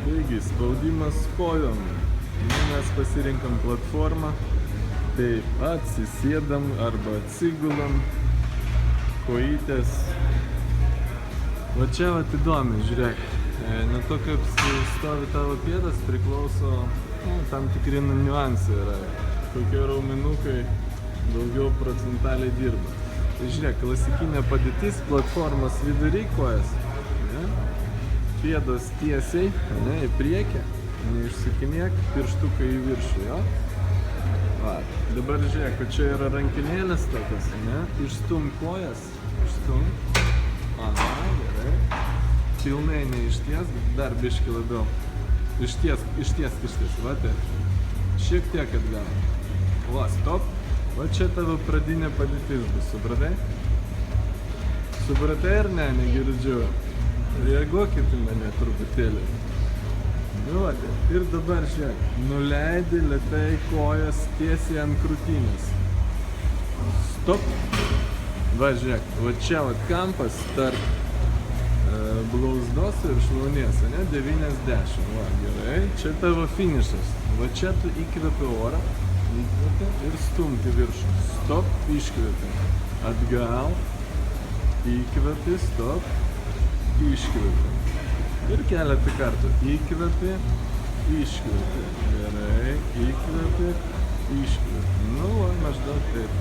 Taigi, spaudimas kojom. Mes pasirinkam platformą. Tai atsisėdam arba atsigulam. Kojytės. Va čia įdomi, žiūrėk. Nuo to, kaip stovi tavo pėdas, priklauso tam tikri niuansai yra. Kokie raumenukai daugiau procentaliai dirba. Tai žiūrėk, klasikinė padėtis, platformos vidury kojas. Pėdos tiesiai, į priekį, neišsukinėk, pirštukai į viršų, jo. Va, dabar žiūrėk, čia yra rankinėlės tokios, išstum kojas, išstum. Aha, gerai. Pilnai neišties, dar biškį labiau. Išties, va tai. Šiek tiek atgal. Va, stop. Va čia tavo pradinė padėtis bus, supratai? Supratai ar ne, negirdžiu? Reaguokit į mane truputėlį. Nu, va, ir dabar žiūrėk. Nuleidi lėtai kojas tiesiai ant krūtinės. Stop. Va, žiūrėk, va čia va kampas tarp blauzdos ir šlaunies, 90. Va, gerai. Čia tavo finišas. Va čia tu įkvepi orą, ir stumti viršų. Stop, iškvepi. Atgal. Įkvepi, stop. Iškvepi. Ir keletą kartų. Įkvepi, iškvepi. Gerai. Įkvepi, iškvepi. Nu, va, maždaug taip.